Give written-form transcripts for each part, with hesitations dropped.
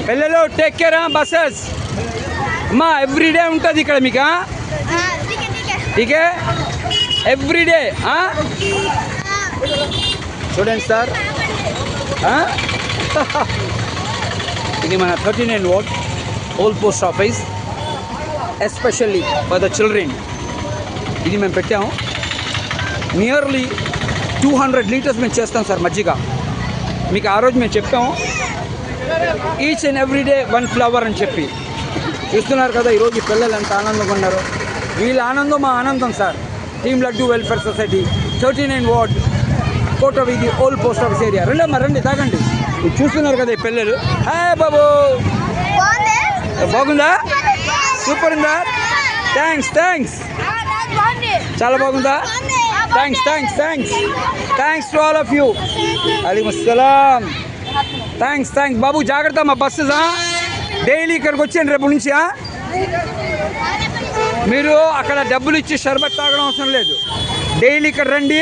పిల్లలు take care buses అమ్మా everyday ఉంటుంది ఇక్కడ మీకు టీకే ఎవ్రీడే చూడండి సార్ ఇది మన 39 what old post office especially for the children. ఇది మేము పెట్టాము. నియర్లీ 200 లీటర్స్ మేము చేస్తాం సార్ మజ్జిగ. మీకు ఆ రోజు మేము చెప్పాము ఈచ్ అండ్ ఎవ్రీడే 1 ఫ్లవర్ అని చెప్పి. చూస్తున్నారు కదా ఈరోజు ఈ పిల్లలు ఎంత ఆనందంగా ఉన్నారు. వీళ్ళ ఆనందం మా ఆనందం sir. Team Laddu welfare society 39 ward కోట వీధి ఓల్డ్ పోస్ట్ ఆఫీస్ ఏరియా. రండమ్మా రండి తాగండి. చూస్తున్నారు కదా ఈ పిల్లలు. హాయ్ బాబు బాగుందా? సూపర్ ఉందా? థ్యాంక్స్ చాలా బాగుందా? Thanks to all of you. అలైకుముస్సలాం. థ్యాంక్స్ బాబు. జాగ్రత్త మా బస్సెస్ డైలీ ఇక్కడికి వచ్చాను రేపు నుంచి. మీరు అక్కడ డబ్బులు ఇచ్చి షర్బత్ తాగడం అవసరం లేదు. డైలీ ఇక్కడ రండి,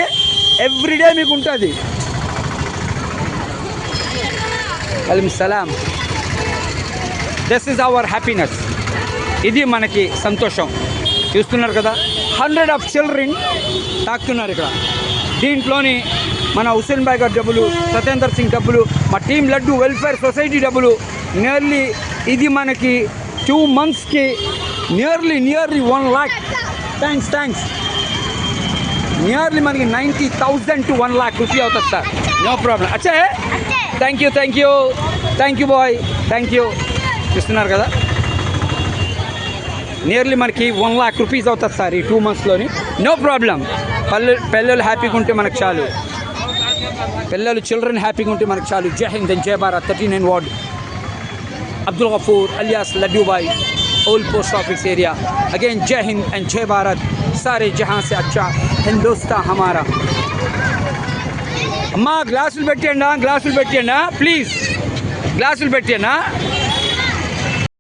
ఎవ్రీడే మీకు ఉంటుంది. అలైకుముస్సలాం. This is our happiness. ఇది మనకి సంతోషం. చూస్తున్నారు కదా 100 ఆఫ్ చిల్డ్రన్ తాకుతున్నారు ఇక్కడ. దీంట్లోని మన హుస్సేన్ భాయ్ గారి డబ్బులు, సత్యేందర్ సింగ్ డబ్బులు, మా టీం లడ్డు వెల్ఫేర్ సొసైటీ డబ్బులు. నియర్లీ ఇది మనకి 2 monthsకి నియర్లీ 1 lakh. థ్యాంక్స్. నియర్లీ మనకి 90,000 to 1 lakh రూపీ అవుతుంది సార్. No problem. అచ్చా thank you bye. Thank you. చూస్తున్నారు కదా నియర్లీ మనకి 1 lakh రూపీస్ అవుతుంది సార్ ఈ 2 monthsలోని. No problem. పిల్లలు హ్యాపీగా ఉంటే మనకు చాలు. చిల్డ్రన్ హ్యాపీగా ఉంటే మనకు చాలు. జై హింద్ అండ్ జై భారత్. 39 వార్డ్ अब्दुल गफूर अलियास लड्डू भाई old post office area. Again जय हिंद एंड जय भारत. सारे जहां से अच्छा हिंदुस्तान हमारा. अम्मा ग्लासुలు పెట్టండి ప్లీజ్. గ్లాసులు పెట్టండి.